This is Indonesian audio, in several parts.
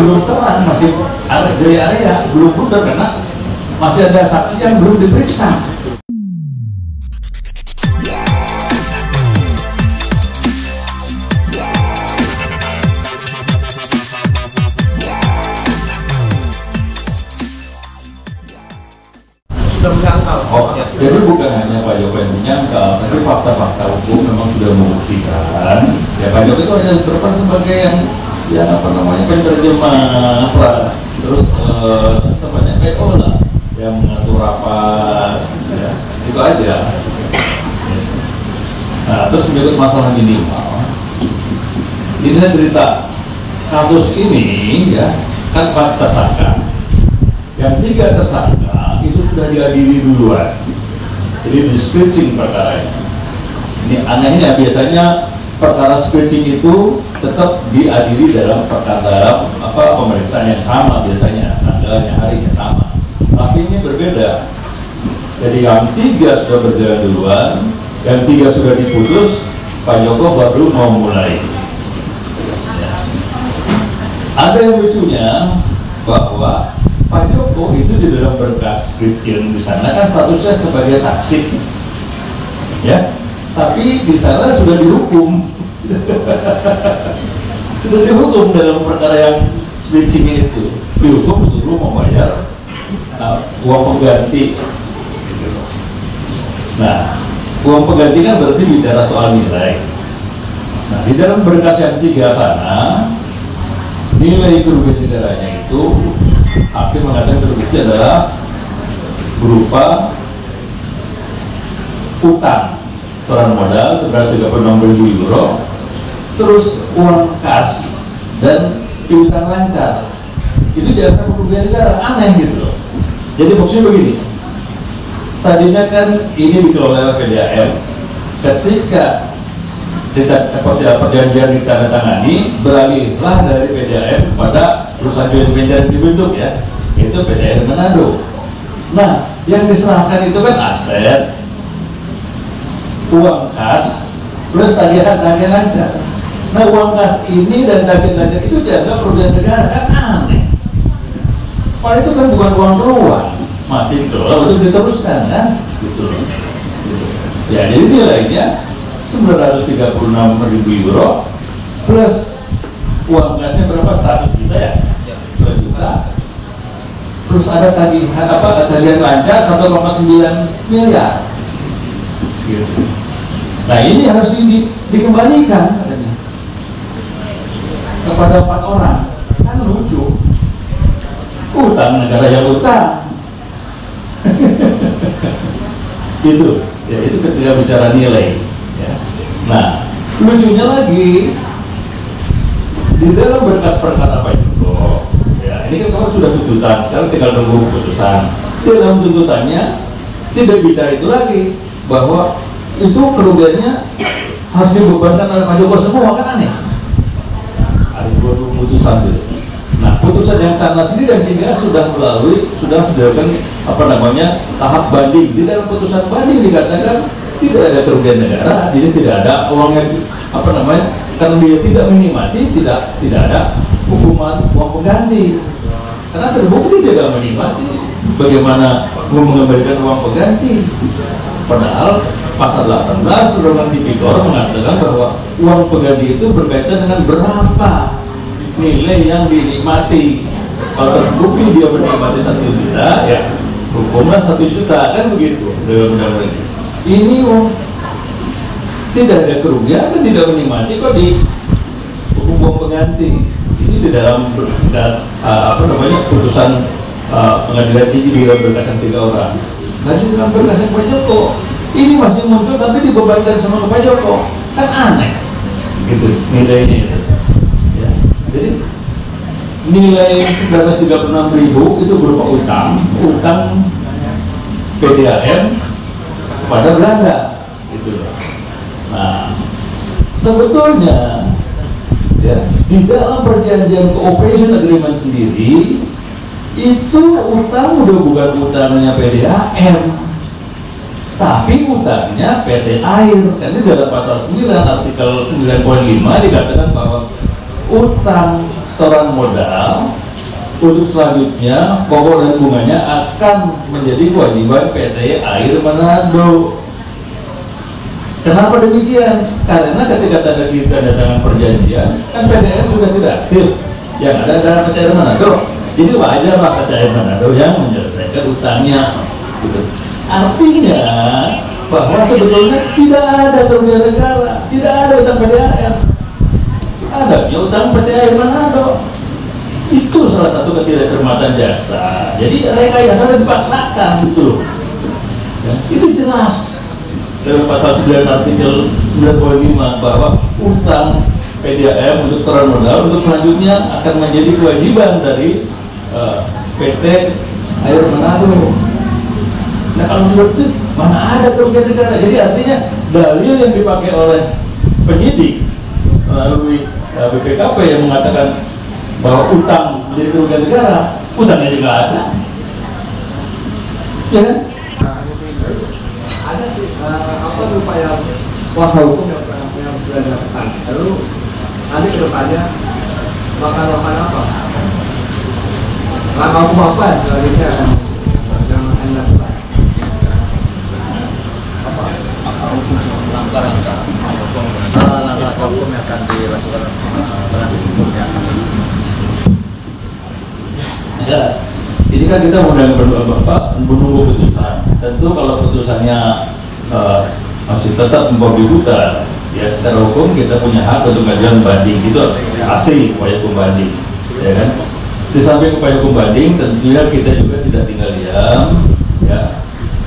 belum terang, masih ada gray area, belum pudar karena masih ada saksi yang belum diperiksa. Sudah menyangkal. Oh, ya. Jadi bukan hanya Pak Joko yang menyangkal, tapi fakta-fakta hukum memang sudah membuktikan. Ya Pak Joko itu hanya berperan sebagai yang apa namanya penerjemah lah, terus sebanyak PO lah yang mengatur rapat, ya itu aja. Nah, terus menyebut masalah minimal. Ini saya cerita kasus ini ya kan 4 tersangka, yang 3 tersangka itu sudah diadili duluan, jadi di switching perkara ini. Ini anehnya biasanya perkara switching itu tetap diadili dalam perkara pemeriksaan yang sama biasanya, tanggalnya harinya sama. Tapi ini berbeda. Jadi yang 3 sudah berjalan duluan, yang 3 sudah diputus, Pak Joko baru mau mulai. Ya. Ada yang lucunya bahwa Pak Joko itu di dalam berkas skripsi di sana kan statusnya sebagai saksi, ya. Tapi di sana sudah dihukum, sudah dihukum dalam perkara yang switching itu, dihukum suruh membayar uang pengganti. Nah, uang pengganti kan berarti bicara soal nilai. Nah, di dalam berkas yang 3 sana, nilai kerugian negaranya itu hakim mengatakan terbukti adalah berupa utang setoran modal seberat 36.000 euro, terus uang kas dan piutang lancar. Itu dianggap kerugian negara, aneh gitu loh. Jadi maksudnya begini, tadinya kan ini dikelola PDAM, ketika perjanjian ditandatangani, beralihlah dari PDAM pada perusahaan joint venture yang dibentuk ya, yaitu PDAM Manado. Nah, yang diserahkan itu kan aset, uang kas, plus tagihan-tagihan lancar. Nah, uang kas ini dan tagihan lancar itu dianggap kerugian negara, kan aneh. Padahal itu kan bukan uang keluar, masih dikelola untuk diteruskan kan, gitu. Ya, jadi nilainya 936.000 euro plus uang gasnya berapa? 100 juta ya? 2 juta. Terus ada tagihan lancar 1,9 miliar. Gitu. Nah, ini harus dikembalikan katanya kepada 4 orang. Kan lucu. Utang negara yang utang. Gitu. Ya, itu ketika bicara nilai. Ya. Nah, lucunya lagi di dalam berkas perkara Pak Joko, ya ini kan kalau sudah tuntutan, sekarang tinggal nunggu putusan. Di dalam tuntutannya tidak bicara itu lagi, bahwa itu kerugiannya harus dibebankan oleh Pak Joko semua, kan aneh. Ada 2 putusan gitu. Nah, putusan yang sana sendiri dan 3 sudah dilakukan tahap banding. Di dalam putusan banding dikatakan tidak ada kerugian negara, jadi tidak ada uang yang karena dia tidak menikmati, tidak ada hukuman uang pengganti. Karena terbukti tidak menikmati, bagaimana mengembalikan uang pengganti? Padahal pasal 18 Undang-Undang Tipikor mengatakan bahwa uang pengganti itu berkaitan dengan berapa nilai yang dinikmati. Kalau terbukti dia menikmati 1 juta, ya hukumnya 1 juta, kan begitu dalam undang-undang ini. Ini tidak ada kerugian dan tidak menikmati kok di hukum uang pengganti. Ini di dalam putusan pengadilan tinggi di dalam berkas yang 3 orang. Dan di dalam berkas yang Pak Joko ini masih muncul tapi dibebankan sama Pak Joko, kan aneh gitu nilainya. Ya. Jadi nilai 936.000 itu berupa utang PDAM pada Belanda gitu. Nah, sebetulnya ya di dalam perjanjian cooperation agreement sendiri itu utang udah bukan utangnya PDAM, tapi utangnya PT Air. Karena dalam pasal 9 artikel 9.5 dikatakan bahwa utang setoran modal untuk selanjutnya pokok dan bunganya akan menjadi kewajiban PT Air Manado. Kenapa demikian? Karena ketika tanda tangan perjanjian kan PDM sudah tidak aktif, yang ada adalah PT Air Manado. Jadi wajarlah PT Air Manado yang menyelesaikan utangnya. Gitu. Artinya bahwa sebetulnya tidak ada kerugian negara, tidak ada utang PDAM, ada utang PT Air Manado. Itu salah satu ketidakcermatan jasa. Jadi rekayasa dipaksakan gitu loh. Ya, itu jelas dalam pasal 9 artikel 9.5 bahwa utang PDAM untuk setoran modal untuk selanjutnya akan menjadi kewajiban dari PT Air Manado. Nah kalau seperti itu mana ada kerugian negara? Jadi artinya dalil yang dipakai oleh penyidik melalui BPKP yang mengatakan bahwa utang menjadi kerugian negara, utangnya juga ada, ya kan? Ada sih apa upaya kuasa hukum yang sudah dilakukan. Lalu nanti kedepannya bakal melakukan apa? Langkah hukum apa selanjutnya yang akan dilakukan? Langkah hukum yang akan dilakukan Ya, ini kan kita menunggu putusan. Tentu kalau putusannya masih tetap memperbutuhkan, ya secara hukum kita punya hak untuk mengajukan banding. Itu pasti upaya hukum banding, ya kan? Di samping upaya hukum banding, tentunya kita juga tidak tinggal diam, ya.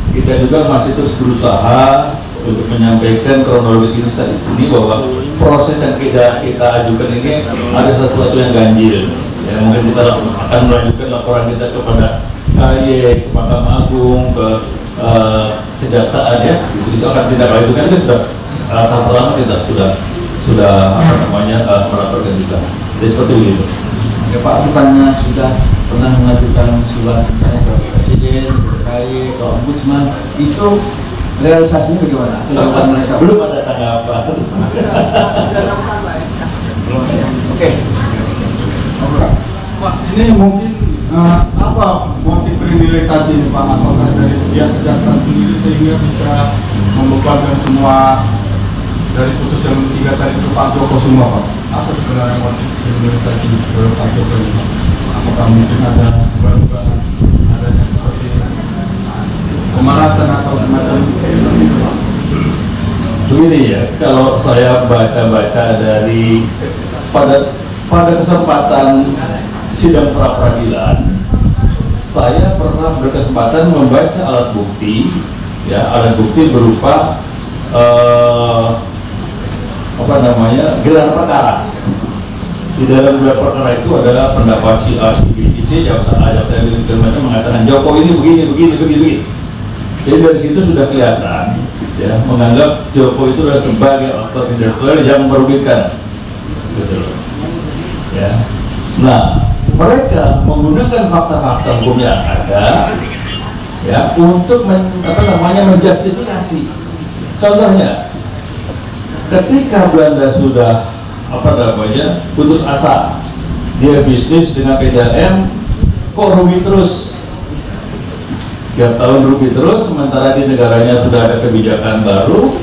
Kita juga masih terus berusaha untuk menyampaikan kronologis ini bahwa proses yang kita ajukan ini ada sesuatu yang ganjil. Ya, mungkin kita akan melanjutkan laporan kita kepada KY, ke Mahkamah Agung, ke kejaksaan, ya. Itu akan tindak lanjutkan itu sudah tahap pertama kita sudah melaporkan juga. Jadi seperti itu. Ya Pak, bukannya sudah pernah mengajukan surat misalnya ke Presiden, ke KY, ke Ombudsman, itu realisasinya bagaimana? Belum ada tanggapan. Oke. Pak, ini mungkin apa motif kriminalisasi ini Pak? Apakah dari pihak kejaksaan sendiri sehingga bisa membebankan semua dari putusan 3 tadi ke Pak Joko semua Pak? Apa sebenarnya motif kriminalisasi ke Pak Joko ini Pak? Apakah mungkin ada dugaan adanya seperti pemerasan atau semacam itu Pak? Begini ya, kalau saya baca-baca dari pada kesempatan sidang pra peradilan, saya pernah berkesempatan membaca alat bukti, ya alat bukti berupa gelar perkara. Di dalam gelar perkara itu adalah pendapat si A, si B, si C, jaksa A, jaksa B, macam mengatakan Joko ini begini. Jadi dari situ sudah kelihatan, ya menganggap Joko itu adalah sebagai aktor intelektual yang merugikan, gitu loh. Ya. Nah, mereka menggunakan fakta-fakta hukum yang ada, ya, untuk menjustifikasi. Contohnya, ketika Belanda sudah putus asa, dia bisnis dengan PDAM, kok rugi terus? Tiap tahun rugi terus, sementara di negaranya sudah ada kebijakan baru,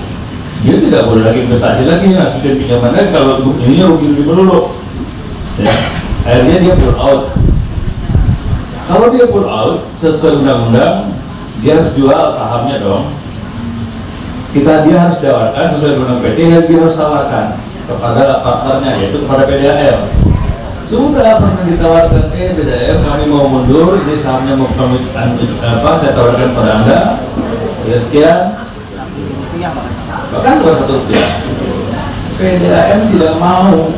dia tidak boleh lagi investasi lagi, masukin pinjaman lagi kalau ini rugi melulu. Ya, akhirnya dia pull out. Kalau dia pull out sesuai undang-undang, dia harus jual sahamnya dong. Dia harus tawarkan sesuai undang PT, dia harus tawarkan kepada partnernya, yaitu kepada PDAM. Sudah pernah ditawarkan, PDAM kami mau mundur, ini sahamnya mau kami saya tawarkan pada Anda, ya sekian, bahkan bukan Rp1. PDAM tidak mau,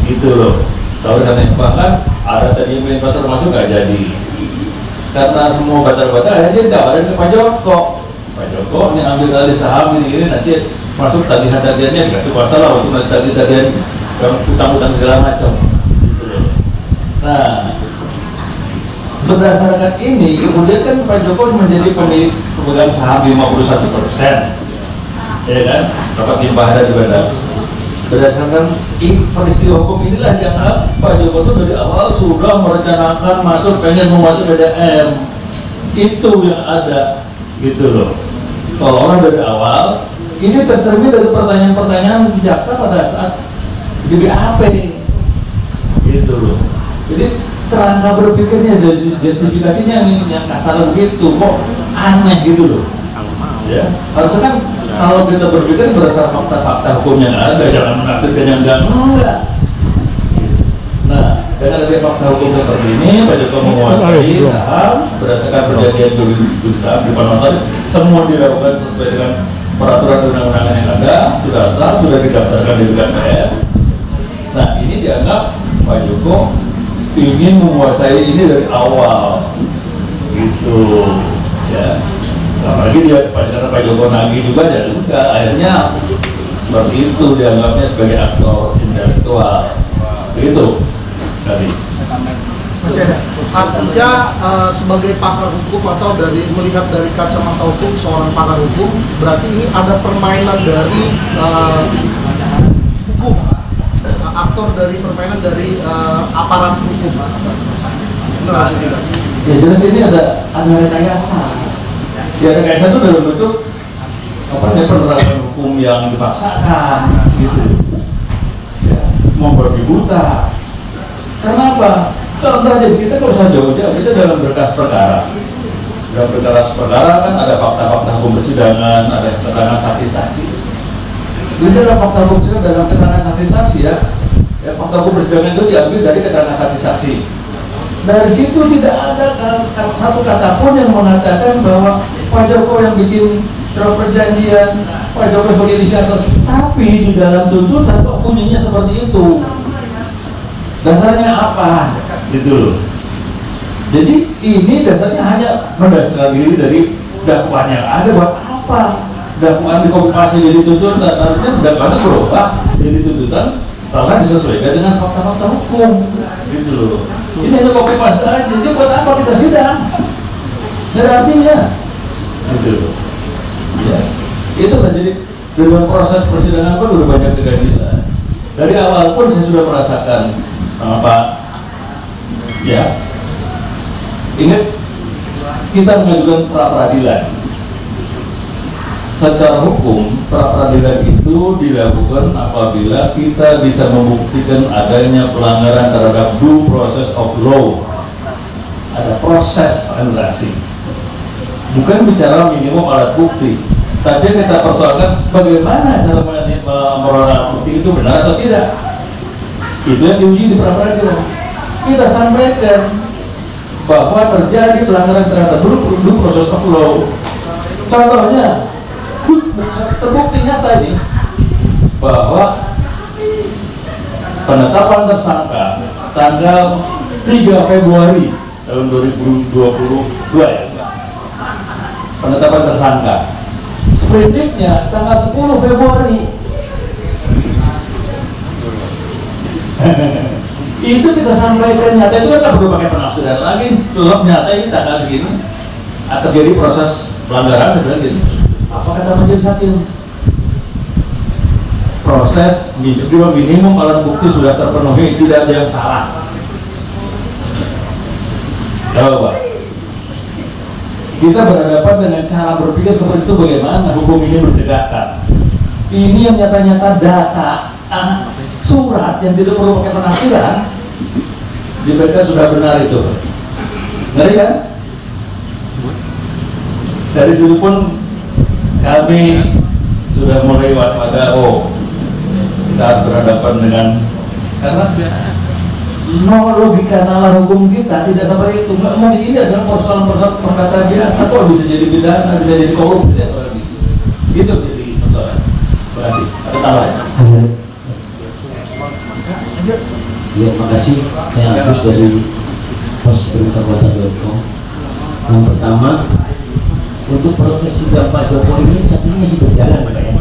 gitu loh. Tahu karena bahkan ada tadi yang investor masuk nggak jadi, karena semua batal-batal akhirnya ditawarin ke Pak Joko. Pak Joko ini ambil alih saham ini nanti masuk tagihan-tagihannya dikasih kuasa lah untuk nanti tagihan utang-utang segala macam. Gitu loh. Nah, berdasarkan ini kemudian kan Pak Joko menjadi pemilik pemegang saham 51%, ya kan? Dapat limpahan dari Bandar. berdasarkan peristiwa hukum inilah yang Pak Joko itu dari awal sudah merencanakan pengen masuk PDM. Itu yang ada, gitu loh. Kalau orang dari awal, ini tercermin dari pertanyaan-pertanyaan jaksa pada saat di BAP, gitu loh. Jadi kerangka berpikirnya, justifikasinya yang kasar begitu, kok aneh gitu loh. Ya, harusnya kan kalau kita berpikir berdasar fakta-fakta hukum yang ada, jangan menafsirkan yang enggak. Nah, dengan ada fakta hukum seperti ini, Pak Joko menguasai saham berdasarkan perjanjian juta di Panonton, semua dilakukan sesuai dengan peraturan undang-undangan yang ada, sudah sah, sudah didaftarkan di BKPM. Nah, ini dianggap Pak Joko ingin menguasai ini dari awal, gitu, ya. Apalagi dia karena Pak Joko nagih juga, ya juga akhirnya seperti itu dianggapnya sebagai aktor intelektual, begitu tadi. Masih ada. Artinya sebagai pakar hukum atau melihat dari kacamata hukum seorang pakar hukum, berarti ini ada permainan dari hukum, aktor dari permainan dari aparat hukum. Ya jelas ini ada rekayasa. Ya rekayasa itu dalam bentuk penerapan hukum yang dipaksakan, gitu. Ya, membabi buta. Kenapa? Contoh aja, kita kalau usah jauh-jauh, kita dalam berkas perkara. Dalam berkas perkara kan ada fakta-fakta hukum persidangan, ada keterangan saksi-saksi. Jadi dalam fakta hukum persidangan, dalam keterangan saksi-saksi ya, fakta hukum persidangan itu diambil dari keterangan saksi-saksi. Dari situ tidak ada satu kata pun yang mengatakan bahwa Pak Joko yang bikin perjanjian, Pak Joko sebagai inisiator. Tapi di dalam tuntutan kok bunyinya seperti itu. Dasarnya apa? Gitu loh. Jadi ini dasarnya hanya mendasarkan diri dari dakwaan yang ada. Buat apa dakwaan dikomplikasi jadi tuntutan? Artinya dakwaan berubah jadi tuntutan setelah disesuaikan dengan fakta-fakta hukum, gitu loh. Ini hanya copy paste aja. Jadi buat apa kita sidang? Nggak ada artinya, gitu loh. Ya, itu kan jadi dengan proses persidangan pun udah banyak keganjilan. Dari awal pun saya sudah merasakan Pak. Ya, ingat kita mengajukan pra peradilan. Secara hukum, pra peradilan itu dilakukan apabila kita bisa membuktikan adanya pelanggaran terhadap due process of law. Ada proses administrasi. Bukan bicara minimum alat bukti, tapi kita persoalkan bagaimana cara memperoleh alat bukti itu benar atau tidak. Itu yang diuji di pra peradilan. Kita sampaikan bahwa terjadi pelanggaran terhadap due process of law. Contohnya, terbukti nyata ini bahwa penetapan tersangka tanggal 3 Februari tahun 2022 ya, penetapan tersangka, sprindiknya tanggal 10 Februari. Itu kita sampaikan nyata, itu kan tak perlu pakai penafsiran lagi, cukup nyata ini tanggal segini terjadi proses pelanggaran sebenarnya gitu. Apa kata majelis hakim? Proses minimum alat bukti sudah terpenuhi, tidak ada yang salah. Kalau Pak, kita berhadapan dengan cara berpikir seperti itu, bagaimana hukum ini bertegakkan? Ini yang nyata-nyata data, surat yang tidak perlu pakai penafsiran, dibaca sudah benar itu. Ngeri kan? Dari situ pun kami sudah mulai waspada, kita harus berhadapan dengan, karena logika nalar hukum kita tidak seperti itu. Ini adalah persoalan-persoalan perkataan biasa, kok bisa jadi pidana, bisa jadi korupsi atau lagi. Gitu jadi persoalan. Terima kasih. Ada tambahan? Ya, makasih. Saya Agus dari pos berita-kota.com. Yang pertama, untuk proses sidang Pak Joko ini saat ini masih berjalan, Pak ya.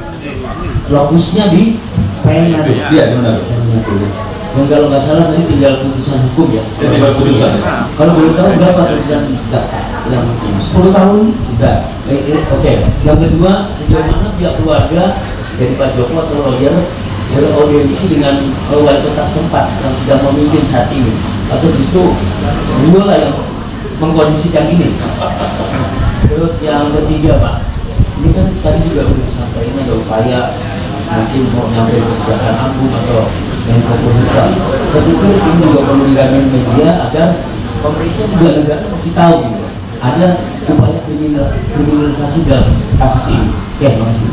Lokusnya di PN. Iya, benar. Dan kalau nggak salah tadi tinggal putusan hukum ya. Tinggal putusan. Kalau boleh tahu berapa putusan yang 10 tahun sudah. Oke. Yang kedua, sejauh mana pihak keluarga dari Pak Joko atau lawyer beraudiensi dengan wali kota setempat yang sedang memimpin saat ini, atau justru beliau lah yang mengkondisikan ini. Terus yang ketiga Pak, ini kan tadi juga sudah disampaikan ada upaya mungkin mau nyampe kejaksaan agung atau Menko Polhukam. Saya pikir ini juga perlu diramein media agar pemerintah juga negara mesti tahu gitu, ada upaya kriminalisasi dalam kasus ini. Ya, terima kasih.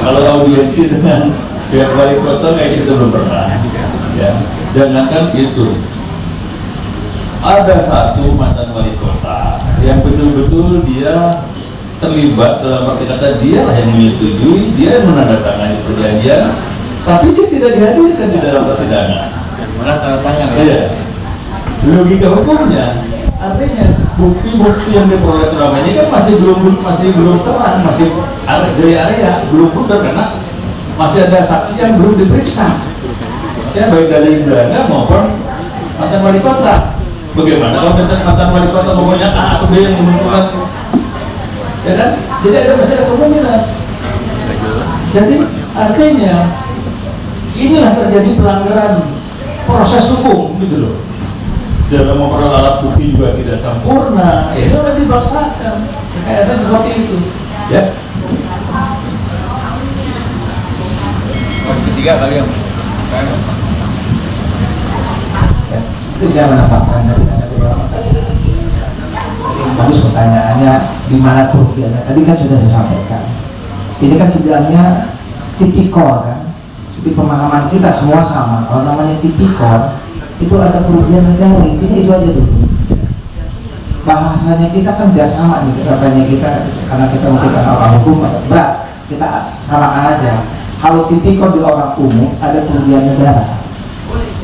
Kalau audiensi dengan pihak wali kota kayaknya kita belum pernah, ya. Jangankan itu, ada satu mantan wali kota yang betul-betul dia terlibat dalam arti kata dia lah yang menyetujui, dia yang menandatangani perjanjian, tapi dia tidak dihadirkan di dalam persidangan. Malah tanda tanya ya. Iya. Logika hukumnya, artinya bukti-bukti yang diperoleh selama ini kan masih belum terang, masih dari area belum pudar karena masih ada saksi yang belum diperiksa. Ya, baik dari Belanda maupun mantan wali kota. Bagaimana kalau mantan wali kota pokoknya A atau B yang menentukan, ya kan? Jadi masih ada kemungkinan. Jadi artinya inilah terjadi pelanggaran proses hukum gitu loh. Dalam memperoleh alat bukti juga tidak sempurna, ya itu harus dipaksakan. Kayaknya seperti itu, ya. Ketiga kali yang itu saya mendapatkan dari ada beberapa kali. Bagus pertanyaannya, di mana kerugiannya? Tadi kan sudah saya sampaikan. Ini kan sebenarnya tipikor kan, di pemahaman kita semua sama. Kalau namanya tipikor itu ada kerugian negara, intinya itu aja dulu. Bahasanya kita kan tidak sama nih, katanya kita karena kita mungkin orang hukum atau berat, kita samakan aja. Kalau tipikor di orang umum ada kerugian negara,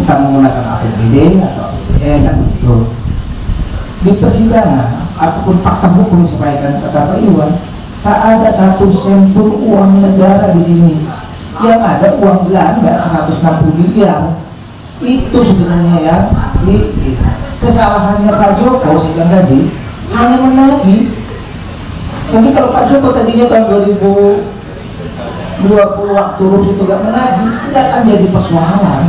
kita menggunakan APBD atau kan betul. Di persidangan ataupun fakta hukum disampaikan kata Pak Iwan, tak ada satu sen pun uang negara di sini. Yang ada uang Belanda 160 miliar. Itu sebenarnya ya kesalahannya Pak Joko sejak tadi hanya menagih. Mungkin kalau Pak Joko tadinya tahun 2020 waktu rusuh itu gak menagih, tidak akan jadi persoalan.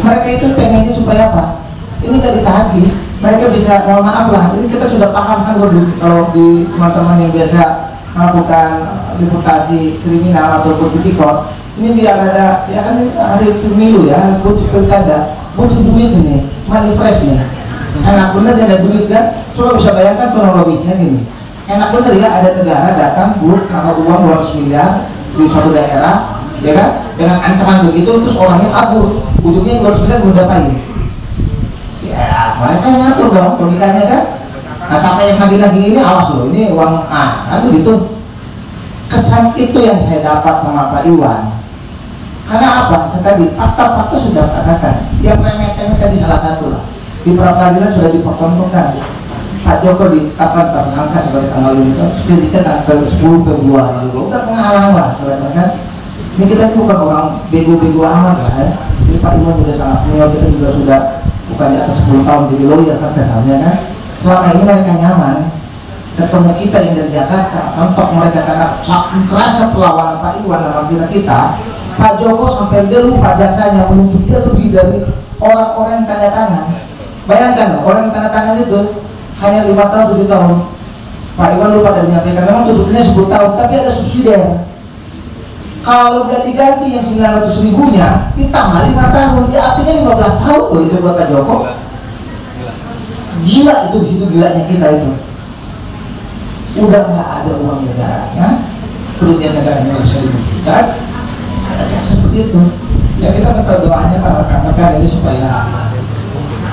Mereka itu pengennya supaya apa? Ini gak ditagih, mereka bisa, mohon maaf lah, ini kita sudah paham kan kalau di teman-teman yang biasa melakukan reputasi kriminal atau tipikor. Ini biar ada, ya kan hari pemilu ya, butuh pilkada, butuh duit ini, money fresh nih. Enak bener ada duit kan? Coba bisa bayangkan kronologisnya gini. Enak bener ya, ada negara datang buruk nama uang 200 miliar di suatu daerah, ya kan? Dengan ancaman begitu, terus orangnya kabur. Ujungnya 200 miliar gue dapain. Ya, mereka yang ngatur dong, logikanya kan? Nah sampai yang nagih-nagih ini, awas loh, ini uang kan begitu. Kesan itu yang saya dapat sama Pak Iwan. Karena apa? Saya tadi fakta-fakta sudah katakan. Yang remeh-temeh tadi salah satu lah. Di peradilan sudah dipertontonkan. Pak Joko ditetapkan tersangka sebagai tanggal 5 sudah ditetapkan 10 Februari dulu. Udah pengalaman lah sebenarnya kan. Ini kita bukan orang bego-bego amat lah ya. Jadi Pak Iwan sudah sangat senior, kita juga sudah bukan di atas 10 tahun jadi lawyer kan dasarnya kan. Selama ini mereka nyaman. Ketemu kita yang dari Jakarta, mentok mereka karena saking kerasa perlawanan Pak Iwan dalam kita. Pak Joko sampai dulu Pak Jaksanya menuntut dia lebih dari orang-orang yang tanda tangan. Bayangkan loh, orang yang tanda tangan itu hanya 5 tahun, 7 tahun. Pak Iwan lupa tadi menyampaikan, memang tuntutannya 10 tahun, tapi ada subsidiar. Kalau nggak diganti yang 900 ribunya, ditambah 5 tahun, ya artinya 15 tahun loh itu buat Pak Joko. Gila itu di situ gilanya kita itu. Udah nggak ada uang negaranya, kerugian negaranya bisa dibuktikan. Ada seperti itu. Ya kita minta doanya para rekan-rekan ini supaya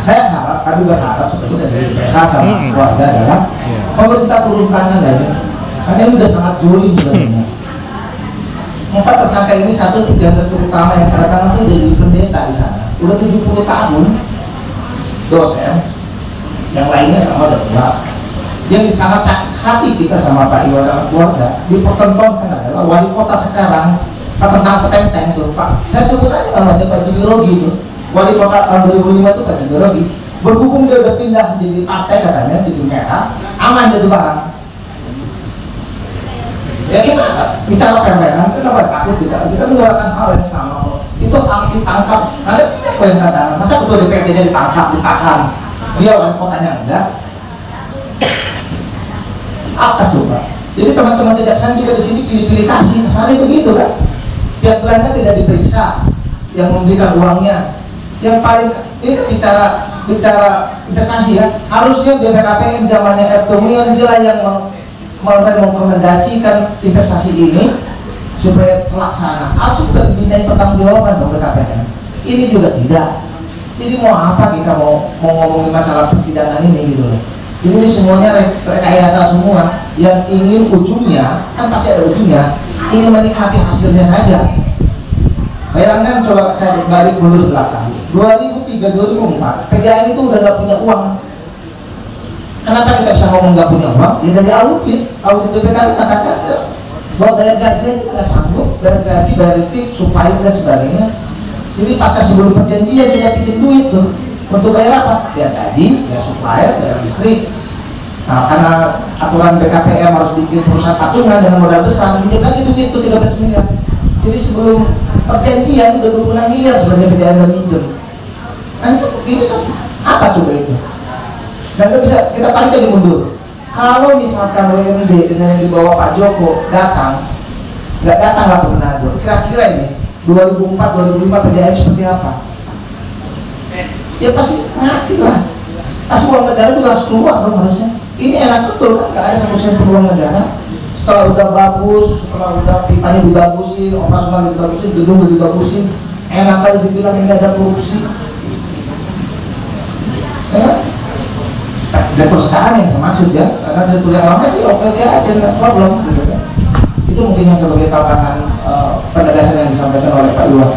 saya harap, kami berharap seperti dari PH sama keluarga adalah pemerintah turun tangan lagi. Karena ini sudah sangat jolim sebenarnya. 4 tersangka ini satu yang terutama yang tanda tangan itu jadi pendeta di sana. Udah 70 tahun dosen, yang lainnya sama ada tua. Yang sangat sakit hati kita sama Pak Iwan dan keluarga dipertontonkan adalah wali kota sekarang. Pak tentang petenteng tuh Pak, saya sebut aja namanya Pak Jumirogi itu wali kota tahun 2005 itu Pak Jumirogi. Berhubung dia udah pindah di partai katanya di Merah, aman dia tuh barang. Ya kita bicara fair-fairan, kenapa takut tidak? Kita menyuarakan hal yang sama. Itu harus ditangkap. Karena tidak kok yang katakan. Masa ketua DPRD-nya ditangkap, ditahan? Dia wali kotanya enggak? Apa coba? Jadi teman-teman kejaksaan juga di sini pilih-pilih kasih, kesannya begitu kan? Pihak Belanda tidak diperiksa, yang memberikan uangnya. Yang paling ini bicara investasi ya, harusnya BPKPM zamannya Erdogan dia yang merekomendasikan investasi ini supaya terlaksana. Harus juga dimintai pertanggungjawaban dong BPKPM. Ini juga tidak. Jadi mau apa kita mau ngomongin masalah persidangan ini gitu loh. Jadi ini semuanya rekayasa semua. Yang ingin ujungnya, kan pasti ada ujungnya, ingin menikmati hasilnya saja. Bayangkan coba saya balik mundur belakang 2003-2004 PGN itu udah gak punya uang. Kenapa kita bisa ngomong gak punya uang? Ya dari audit BPKP katakan ya, bahwa bayar gaji aja tidak sanggup, bayar gaji, bayar listrik, supply dan sebagainya. Jadi pasca sebelum perjanjian tidak pinjam duit tuh untuk bayar apa? Bayar gaji, bayar supply, bayar listrik. Nah karena aturan BKPM harus bikin perusahaan patungan dengan modal besar, pinjam lagi duit itu 13 miliar. Jadi sebelum perjanjian udah 26 miliar sebenarnya PGN dan minjem. Nah itu ini kan apa coba itu? Dan nggak bisa kita tarik lagi mundur. Kalau misalkan WMD dengan yang dibawa Pak Joko nggak datang lah ke Manado, kira-kira ini 2004-2005 PGN seperti apa? Ya pasti mati lah. Pas uang negara juga harus keluar dong harusnya. Ini enak betul kan, nggak ada 1 sen uang negara. Setelah udah bagus, setelah udah pipanya dibagusin, operasional dibagusin, gedung dibagusin, enak aja dibilang ini ada korupsi. Ya? Direktur sekarang yang saya maksud ya, karena direktur yang lama sih oke aja, nggak problem gitu kan. Itu mungkin yang sebagai tantangan penegasan yang disampaikan oleh Pak Iwan.